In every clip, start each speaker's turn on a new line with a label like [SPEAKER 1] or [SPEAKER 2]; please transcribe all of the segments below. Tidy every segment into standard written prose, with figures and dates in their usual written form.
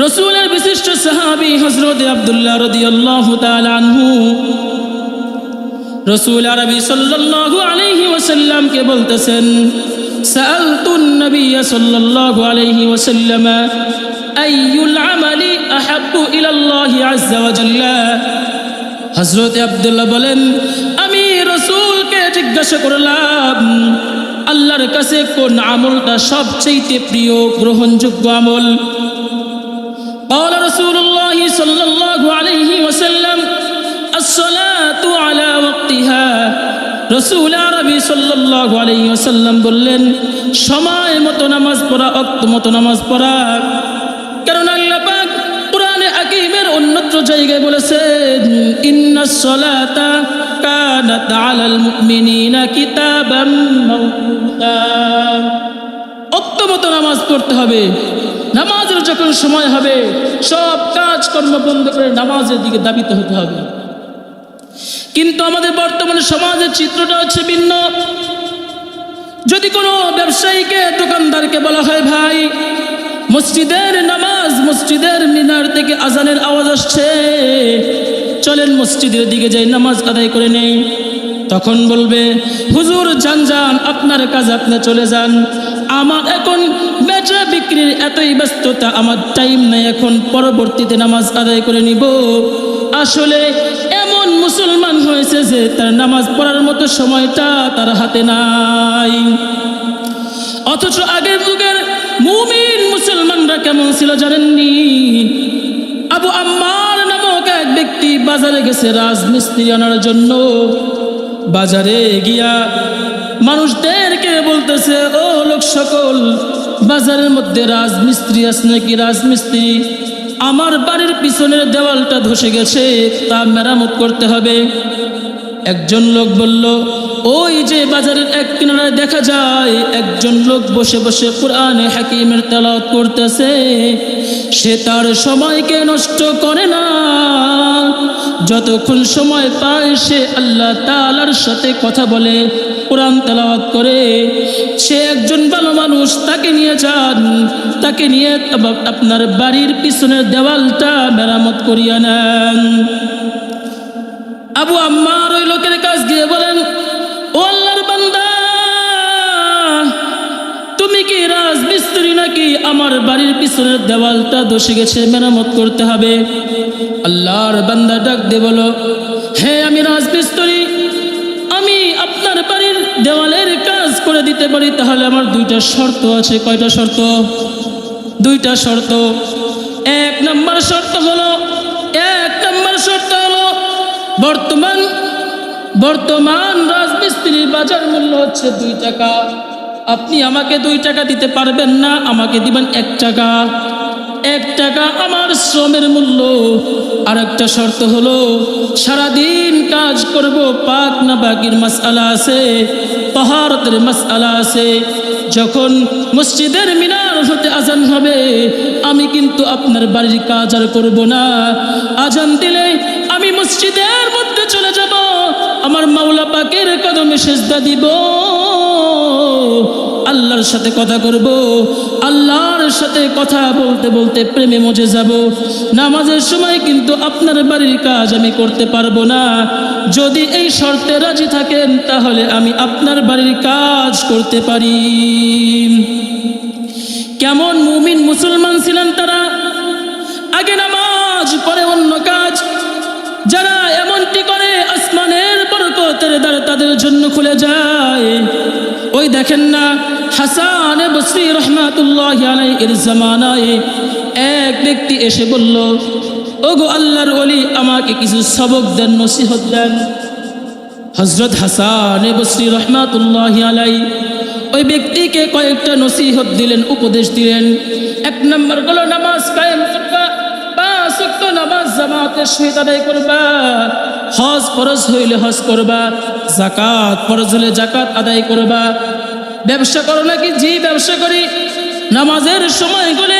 [SPEAKER 1] রাসূলের বিশিষ্ট সাহাবী হযরত আব্দুল্লাহ রাদিয়াল্লাহু তাআলা আনহু রাসূল আরবি সাল্লাল্লাহু আলাইহি ওয়াসাল্লাম কে বলতেছেন, সাআলতুন নবী সাল্লাল্লাহু আলাইহি ওয়াসাল্লাম আইয়ুল আমালি আহাব্বু ইলাল্লাহি আযজা ওয়া জাল্লা। হযরত আব্দুল্লাহ বলেন, আমি রাসূলকে জিজ্ঞাসা করলাম, আল্লাহর কাছে কোন আমলটা সবচেয়ে প্রিয় গ্রহণযোগ্য আমল? قال رسول الله صلى الله عليه وسلم الصلاة على وقتها। রাসূল আরবি সাল্লাল্লাহু আলাইহি ওয়াসাল্লাম বললেন, সময় মতো নামাজ পড়া, ওয়াক্ত মতো নামাজ পড়া। কারণ আল্লাহ পাক কোরআনে হাকীমের অন্যত্র জায়গায় বলেছেন, ইন্নাস সালাতা কানাত আলাল মুমিনিনা কিতাবাম মাওকুতা। ওয়াক্ত মতো নামাজ পড়তে হবে। নামাজের যখন সময় হবে সব কাজকর্ম বন্ধ করে নামাজের দিকে ধাবিত হতে হবে। কিন্তু আমাদের বর্তমানে সমাজের চিত্রটা হচ্ছে ভিন্ন। যদি কোনো ব্যবসায়ীকে, দোকানদারকে বলা হয়, ভাই মসজিদের নামাজ, মসজিদের মিনার থেকে আজানের আওয়াজ আসছে, চলেন মসজিদের দিকে যাই নামাজ আদায় করে নেই, তখন বলবে, হুজুর যান যান, আপনার কাজে আপনি চলে যান, আমার এখন বেচা বিক্রির এতই ব্যস্ততা, আমার টাইম নেই, এখন পরবর্তীতে নামাজ আদায় করে নিব। আসলে এমন মুসলমান হয়েছে যে তার নামাজ পড়ার মতো সময়টা তার হাতে নাই। অথচ আগের যুগের মুমিন মুসলমানরা কেমন ছিল জানেননি? আবু আম্মার নামক এক ব্যক্তি বাজারে গেছে রাজমিস্ত্রি আনার জন্য। বাজারে গিয়া মানুষদেরকে বলতেছে, ও লোক সকল, বাজারের মধ্যে রাজমিস্ত্রি আছে নাকি? রাজমিস্ত্রি, আমার বাড়ির পিছনের দেওয়ালটা ধসে গেছে, তা মেরামত করতে হবে। একজন লোক বলল, ওই যে বাজারের এক কিনারায় দেখা যায় একজন লোক বসে বসে কোরআনে হাকিমের তেলাওয়াত করতেছে, সে তার সময়কে নষ্ট করে না, যতক্ষণ সময় পায় সে আল্লাহ তাআলার সাথে কথা বলে, কোরআন তেলাওয়াত করে। সে একজন ভালো মানুষ, তাকে নিয়ে যান, তাকে নিয়ে আপনার বাড়ির পিছনের দেওয়ালটা মেরামত করিয়া নেন। আবু আম্মার ওই লোকের কাছ গিয়ে বলেন, ও আল্লাহর বান্দা, তুমি কি রাজমিস্ত্রি নাকি? আমার বাড়ির পিছনের দেওয়ালটা ধসে গেছে, মেরামত করতে হবে। আল্লাহর বান্দা ডাক দিয়ে বলো, হ্যাঁ আমি রাজমিস্ত্রি, আমি আপনার বাড়ির দেওয়ালের কাজ করে দিতে পারি, তাহলে আমার দুইটা শর্ত আছে। কয়টা শর্ত? দুইটা শর্ত। এক নম্বর শর্ত হলো বর্তমান রাজমিস্ত্রির বাজার মূল্য হচ্ছে 2 টাকা। আপনি আমাকে 2 টাকা দিতে পারবেন না, আমাকে দিবেন 1 টাকা। 1 টাকা আমার শ্রমের মূল্য। আর একটা শর্ত হলো, সারাদিন কাজ করব, পাক না বাকির মাসআলা আছে, তাহারাতের মাসআলা আছে। যখন মসজিদের মিনার হতে আজান হবে, আমি কিন্তু আপনার বাড়ির কাজ আর করব না। আজান দিলে আমি মসজিদের মধ্যে চলে যাব, আমার মাওলা পাকের কদমে সিজদা দিব, আল্লাহর সাথে কথা করব। আল্লাহর সাথে কথা বলতে বলতে প্রেমে মজে যাব। নামাজের সময় কিন্তু আপনার বাড়ির কাজ আমি করতে পারবো না। যদি এই শর্তে রাজি থাকেন, তাহলে আমি আপনার বাড়ির কাজ করতে পারি। কেমন মুমিন মুসলমান ছিলেন তারা! আগে নামাজ, পরে অন্য কাজ। যারা এমনটি করে, আসমানের বরকতের দ্বার তাদের জন্য খুলে যায়। ওই দেখেন না, হাসান বসরি রহমাতুল্লাহি আলাইহির জামানায় এক ব্যক্তি এসে বলল, ওগো আল্লাহর ওলি, আমাকে কিছু সবক দেন, নসিহত দেন। হযরত হাসান বসরি রহমাতুল্লাহি আলাইহি ওই ব্যক্তিকে কয়েকটা নসিহত দিলেন, উপদেশ দিলেন। 1 নম্বর হলো, নামাজ কায়েম করবা, 5 ওয়াক্ত নামাজ জামাতের সহিত আদায় করবা, হজ ফরজ হইলে হজ করবা, যাকাত ফরজ হলে যাকাত আদায় করবা। ব্যবসা করো নাকি? জি ব্যবসা করি। নামাজের সময় হলে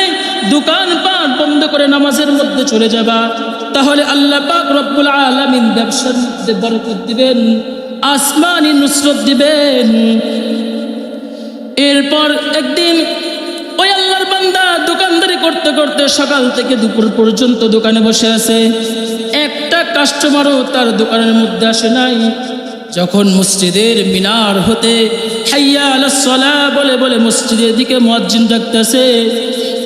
[SPEAKER 1] দোকানপাট বন্ধ করে নামাজের মধ্যে চলে যাবা, তাহলে আল্লাহ পাক রব্বুল আলামিন ব্যবসার মধ্যে বরকত দিবেন, আসমানি নুসরত দিবেন। এরপর একদিন ওই আল্লাহর বান্দা দোকানদারি করতে করতে সকাল থেকে দুপুর পর্যন্ত দোকানে বসে আছে, একটা কাস্টমারও তার দোকানের মধ্যে আসে নাই। যখন মসজিদের মিনার হতে হাইয়া আলাস সালাহ বলে বলে মসজিদের দিকে মুয়াজ্জিন ডাকতেছে,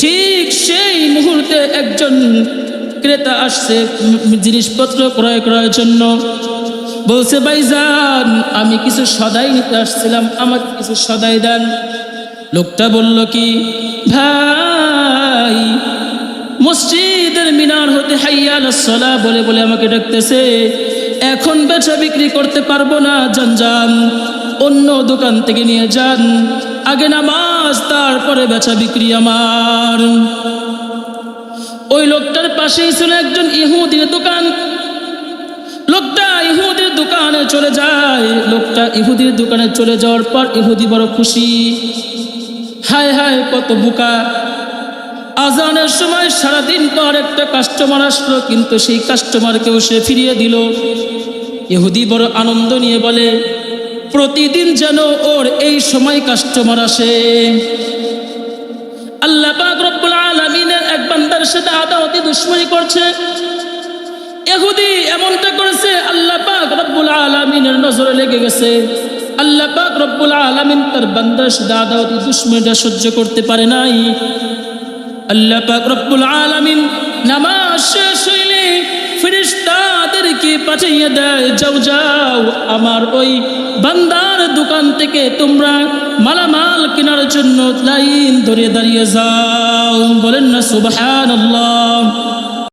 [SPEAKER 1] ঠিক সেই মুহূর্তে একজন ক্রেতা আসছে জিনিসপত্র ক্রয় করার জন্য। বলছে, ভাইজান আমি কিছু সদাই নিতে আসছিলাম, আমাকে কিছু সদাই দেন। লোকটা বলল কি, ভাই মসজিদের মিনার হতে হাইয়া আলাস সালাহ বলে বলে আমাকে ডাকতেছে, এখন বেচা বিক্রি করতে পারবো না, যান যান অন্য দোকান থেকে নিয়ে যান, আগে নামাজ তারপরে বেচা বিক্রি আমার। ওই লোকটার পাশেই ছিল একজন ইহুদির দোকান। লোকটা ইহুদির দোকানে চলে যায়। লোকটা ইহুদির দোকানে চলে যাওয়ার পর ইহুদি বড় খুশি, হায় হায় কত বোকা, আজানের সময় সারাদিন পর একটা কাস্টমার আসলো, কিন্তু সেই কাস্টমারকেও সে ফিরিয়ে দিল। ইহুদি বড় আনন্দ নিয়ে বলে, প্রতিদিন যেন ওর এই সময় কাস্টমার আসে। আল্লাহ পাক রব্বুল আলামিনের এক বান্দার সাথে আদাওয়াতি দুশমনী করছে। ইহুদি এমনটা করেছে, আল্লাহ পাক রব্বুল আলামিনের নজরে লেগে গেছে। আল্লাহ পাক রব্বুল আলামিন তার বান্দার সাথে আদাওয়াতি দুশমনীটা সহ্য করতে পারে নাই। আল্লাহ পাক রব্বুল আলামিন নামাজ শেষ হইলে ফেরেশতাদেরকে পাঠিয়ে দেয়, যাও যাও আমার ওই বান্দার দোকান থেকে তোমরা মালামাল কেনার জন্য লাইন ধরে দাঁড়িয়ে যাও। বলেন না সুবহানাল্লাহ।